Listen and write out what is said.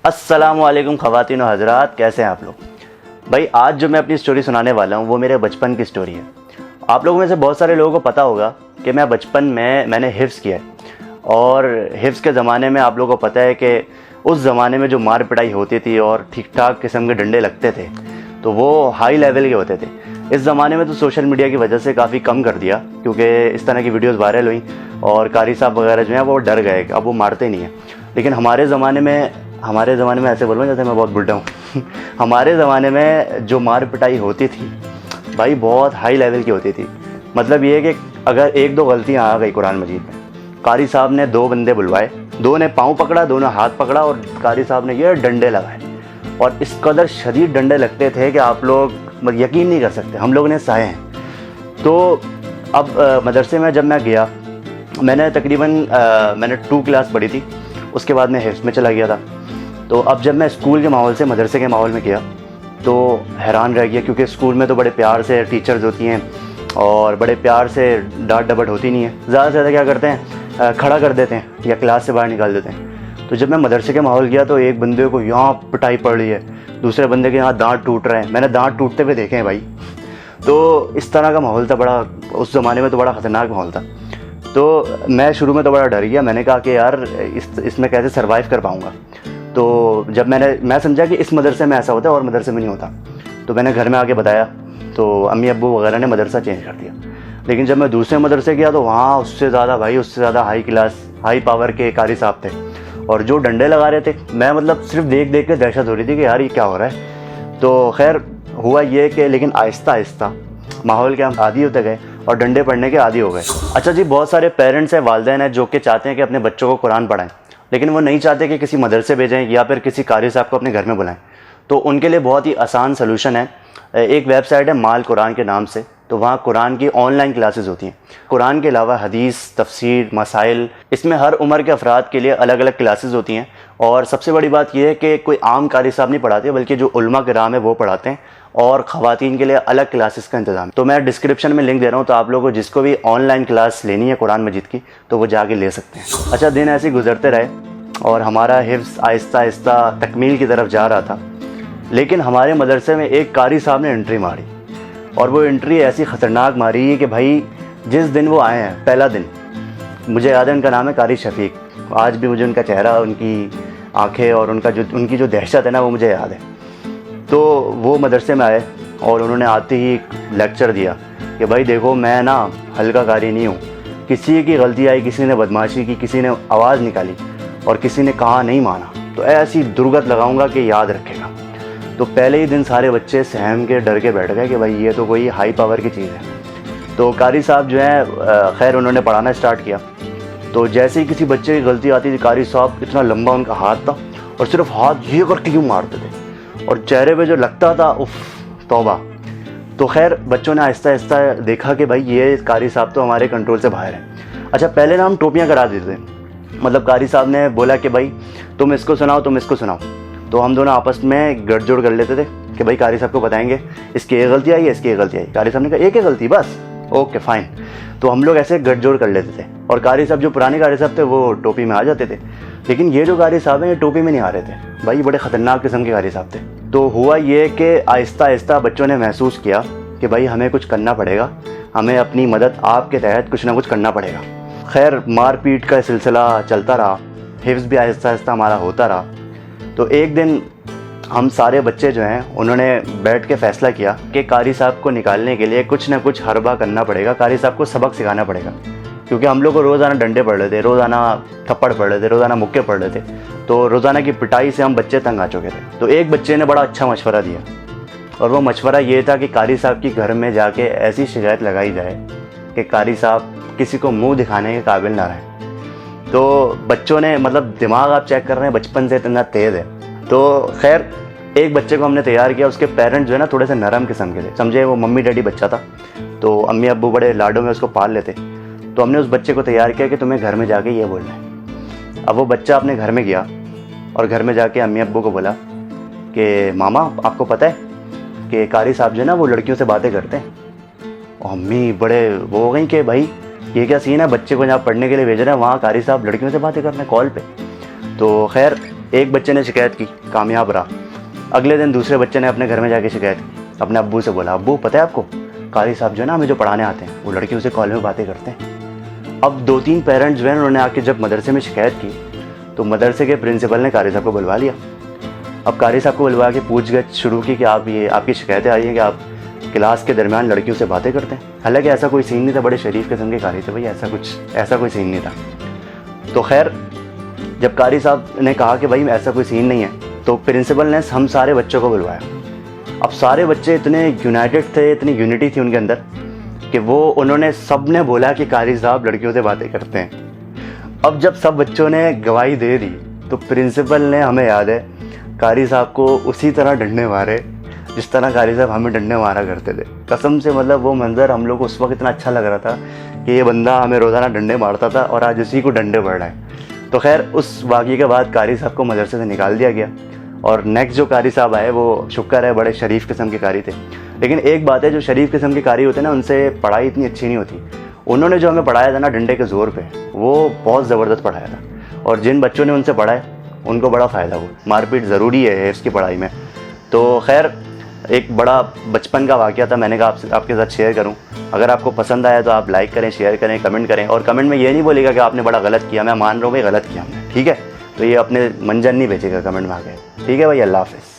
अस्सलामुअलैकुम ख़वातीन व हज़रात, कैसे हैं आप लोग। भाई आज जो मैं अपनी स्टोरी सुनाने वाला हूँ वो मेरे बचपन की स्टोरी है। आप लोगों में से बहुत सारे लोगों को पता होगा कि मैं बचपन में मैंने हिफ्ज़ किया है। और हिफ्ज़ के ज़माने में आप लोगों को पता है कि उस ज़माने में जो मार पिटाई होती थी और ठीक ठाक किस्म के डंडे लगते थे तो वो हाई लेवल के होते थे। इस ज़माने में तो सोशल मीडिया की वजह से काफ़ी कम कर दिया, क्योंकि इस तरह की वीडियोस वायरल हुई और कारी साहब वगैरह जो हैं वो डर गए, अब वो मारते नहीं हैं। लेकिन हमारे ज़माने में ऐसे बोलूँ जैसे मैं बहुत बुढ़ा हूँ हमारे ज़माने में जो मार पिटाई होती थी भाई बहुत हाई लेवल की होती थी। मतलब ये है कि अगर एक दो गलतियाँ आ गई कुरान मजीद में, कारी साहब ने दो बंदे बुलवाए, दो ने पाँव पकड़ा, दो ने हाथ पकड़ा और कारी साहब ने ये डंडे लगाए। और इस कदर शदीद डंडे लगते थे कि आप लोग यकीन नहीं कर सकते, हम लोग ने सहे हैं। तो अब मदरसे में जब मैं गया, मैंने तकरीबन मैंने 2 क्लास पढ़ी थी, उसके बाद मैं हिफ्ज़ में चला गया था। तो अब जब मैं स्कूल के माहौल से मदरसे के माहौल में गया तो हैरान रह गया, क्योंकि स्कूल में तो बड़े प्यार से टीचर्स होती हैं और बड़े प्यार से डांट डपट होती नहीं है। ज़्यादा से ज़्यादा क्या करते हैं, खड़ा कर देते हैं या क्लास से बाहर निकाल देते हैं। तो जब मैं मदरसे के माहौल गया तो एक बंदे को यहाँ पिटाई पड़ रही है, दूसरे बंदे के यहाँ दांत टूट रहे हैं, मैंने दांत टूटते हुए देखे हैं भाई। तो इस तरह का माहौल था, बड़ा उस ज़माने में तो बड़ा ख़तरनाक माहौल था। तो मैं शुरू में तो बड़ा डर गया, मैंने कहा कि यार इसमें कैसे सर्वाइव कर पाऊँगा। तो जब मैं समझा कि इस मदरसे में ऐसा होता है और मदरसे में नहीं होता, तो मैंने घर में आके बताया तो अम्मी अब्बू वगैरह ने मदरसा चेंज कर दिया। लेकिन जब मैं दूसरे मदरसे गया तो वहाँ उससे ज़्यादा हाई क्लास हाई पावर के कारी साहब थे और जो डंडे लगा रहे थे, मैं मतलब सिर्फ देख देख के दहशत हो रही थी कि यार ये क्या हो रहा है। तो खैर हुआ ये कि लेकिन आहिस्ता आहिस्ता माहौल के हम आदी होते गए और डंडे पढ़ने के आदी हो गए। अच्छा जी, बहुत सारे पेरेंट्स हैं, वालिदैन हैं जो कि चाहते हैं कि अपने बच्चों को कुरान पढ़ाएं, लेकिन वो नहीं चाहते कि किसी मदरसे भेजें या फिर किसी कारी साहब को अपने घर में बुलाएं। तो उनके लिए बहुत ही आसान सलूशन है, एक वेबसाइट है माल कुरान के नाम से। तो वहाँ कुरान की ऑनलाइन क्लासेस होती हैं। कुरान के अलावा हदीस, तफसीर, मसाइल, इसमें हर उम्र के अफराद के लिए अलग अलग क्लासेस होती हैं। और सबसे बड़ी बात यह है कि कोई आम कारी साहब नहीं पढ़ाते, बल्कि जो उलमा किराम है वो पढ़ाते हैं और ख़वातीन के लिए अलग क्लासेस का इंतज़ाम। तो मैं डिस्क्रिप्शन में लिंक दे रहा हूँ, तो आप लोगों को जिसको भी ऑनलाइन क्लास लेनी है कुरान मजीद की तो वो जाके ले सकते हैं। अच्छा, दिन ऐसे गुजरते रहे और हमारा हिफ्ज़ आहिस्ता आहिस्ता तकमील की तरफ जा रहा था। लेकिन हमारे मदरसे में एक कारी साहब ने एंट्री मारी और वो एंट्री ऐसी ख़तरनाक मारी है कि भाई जिस दिन वो आए हैं, पहला दिन, मुझे याद है उनका नाम है कारी शफीक। आज भी मुझे उनका चेहरा, उनकी आंखें और उनकी जो दहशत है ना वो मुझे याद है। तो वो मदरसे में आए और उन्होंने आते ही लेक्चर दिया कि भाई देखो, मैं ना हल्का कारी नहीं हूँ, किसी की गलती आई, किसी ने बदमाशी की, किसी ने आवाज़ निकाली और किसी ने कहा नहीं माना तो ऐसी दुर्गत लगाऊंगा कि याद रखेगा। तो पहले ही दिन सारे बच्चे सहम के डर के बैठ गए कि भाई ये तो कोई हाई पावर की चीज़ है। तो कारी साहब जो हैं, खैर उन्होंने पढ़ाना स्टार्ट किया। तो जैसे ही किसी बच्चे की गलती आती थी, कारी साहब इतना लंबा उनका हाथ था और सिर्फ हाथ ये करके यूँ मारते थे और चेहरे पे जो लगता था, उफ तौबा। तो खैर बच्चों ने आहिस्ता आहिस्ता देखा कि भाई ये कारी साहब तो हमारे कंट्रोल से बाहर है। अच्छा, पहले ना हम टोपियाँ करा देते थे, मतलब कारी साहब ने बोला कि भाई तुम इसको सुनाओ, तुम इसको सुनाओ। तो हम दोनों आपस में गठजोड़ कर लेते थे कि भाई कारी साहब को बताएंगे इसकी एक गलती आई है, इसकी एक गलती आई। कारी साहब ने कहा एक ही गलती बस, ओके फाइन। तो हम लोग ऐसे गठजोड़ कर लेते थे और कारी साहब जो पुराने कारी साहब थे वो टोपी में आ जाते थे। लेकिन ये जो कारी साहब हैं ये टोपी में नहीं आ रहे थे भाई, बड़े ख़तरनाक किस्म के कारी साहब थे। तो हुआ ये कि आहिस्ता आहिस्ता बच्चों ने महसूस किया कि भाई हमें कुछ करना पड़ेगा, हमें अपनी मदद आपके तहत कुछ ना कुछ करना पड़ेगा। खैर मारपीट का सिलसिला चलता रहा, हिफ्ज़ भी आहिस्ता आहिस्ता हमारा होता रहा। तो एक दिन हम सारे बच्चे जो हैं उन्होंने बैठ के फ़ैसला किया कि कारी साहब को निकालने के लिए कुछ ना कुछ हरबा करना पड़ेगा, कारी साहब को सबक सिखाना पड़ेगा। क्योंकि हम लोग को रोज़ाना डंडे पड़ रहे थे, रोज़ाना थप्पड़ पड़ रहे थे, रोज़ाना मुक्के पड़ रहे थे, तो रोज़ाना की पिटाई से हम बच्चे तंग आ चुके थे। तो एक बच्चे ने बड़ा अच्छा मशवरा दिया और वो मशवरा ये था कि कारी साहब के घर में जाके ऐसी शिकायत लगाई जाए कि कारी साहब किसी को मुँह दिखाने के काबिल ना रहे। तो बच्चों ने, मतलब दिमाग आप चेक कर रहे हैं बचपन से इतना तेज़ है। तो खैर एक बच्चे को हमने तैयार किया, उसके पेरेंट्स जो है ना थोड़े से नरम किस्म के थे, समझे वो मम्मी डैडी बच्चा था, तो अम्मी अब्बू बड़े लाडों में उसको पाल लेते। तो हमने उस बच्चे को तैयार किया कि तुम्हें घर में जाके ये बोलना है। अब वो बच्चा अपने घर में गया और घर में जाके अम्मी अब्बू को बोला कि मामा आपको पता है कि कारी साहब जो है ना वो लड़कियों से बातें करते हैं। और अम्मी बड़े वो हो गई कि भाई ये क्या सीन है, बच्चे को जहाँ पढ़ने के लिए भेज रहे हैं वहाँ कारी साहब लड़कियों से बातें कर रहे हैं कॉल पे। तो खैर एक बच्चे ने शिकायत की, कामयाब रहा। अगले दिन दूसरे बच्चे ने अपने घर में जाके शिकायत की, अपने अब्बू से बोला, अब्बू पता है आपको, कारी साहब जो है ना हमें जो पढ़ाने आते हैं वो लड़कियों से कॉलेज में बातें करते हैं। अब 2-3 पेरेंट्स जो है उन्होंने आके जब मदरसे में शिकायत की तो मदरसे के प्रिंसिपल ने कारी साहब को बुलवा लिया। अब कारी साहब को बुलवा के पूछगछ शुरू की कि आप ये आपकी शिकायतें आई हैं कि आप क्लास के दरमियान लड़कियों से बातें करते हैं। हालांकि ऐसा कोई सीन नहीं था, बड़े शरीफ किस्म के कारी थे भाई, ऐसा कोई सीन नहीं था। तो खैर जब कारी साहब ने कहा कि भाई ऐसा कोई सीन नहीं है तो प्रिंसिपल ने हम सारे बच्चों को बुलवाया। अब सारे बच्चे इतने यूनाइटेड थे, इतनी यूनिटी थी उनके अंदर कि उन्होंने सब ने बोला कि कारी साहब लड़कियों से बातें करते हैं। अब जब सब बच्चों ने गवाही दे दी तो प्रिंसिपल ने, हमें याद है, कारी साहब को उसी तरह डंडे मारे जिस तरह कारी साहब हमें डंडे मारा करते थे। कसम से मतलब वो मंजर हम लोग को उस वक्त इतना अच्छा लग रहा था कि ये बंदा हमें रोज़ाना डंडे मारता था और आज उसी को डंडे पड़ रहा है। तो खैर उस वाक़ये के बाद कारी साहब को मदरसे से निकाल दिया गया और नेक्स्ट जो कारी साहब आए वो शुक्र है बड़े शरीफ किस्म के कारी थे। लेकिन एक बात है, जो शरीफ किस्म के कारी होते हैं ना उनसे पढ़ाई इतनी अच्छी नहीं होती। उन्होंने जो हमें पढ़ाया था ना डंडे के ज़ोर पे, वो बहुत ज़बरदस्त पढ़ाया था और जिन बच्चों ने उनसे पढ़ा है उनको बड़ा फ़ायदा हुआ। मारपीट ज़रूरी है इसकी पढ़ाई में। तो खैर एक बड़ा बचपन का वाक़या था, मैंने कहा आपके साथ शेयर करूं। अगर आपको पसंद आया तो आप लाइक करें, शेयर करें, कमेंट करें और कमेंट में ये नहीं बोलेगा कि आपने बड़ा गलत किया, मैं मान रहा हूँ भाई गलत किया हमने, ठीक है। तो ये अपने मंजन नहीं भेजेगा कमेंट में आके, ठीक है भाई। अल्लाह हाफ़िज़।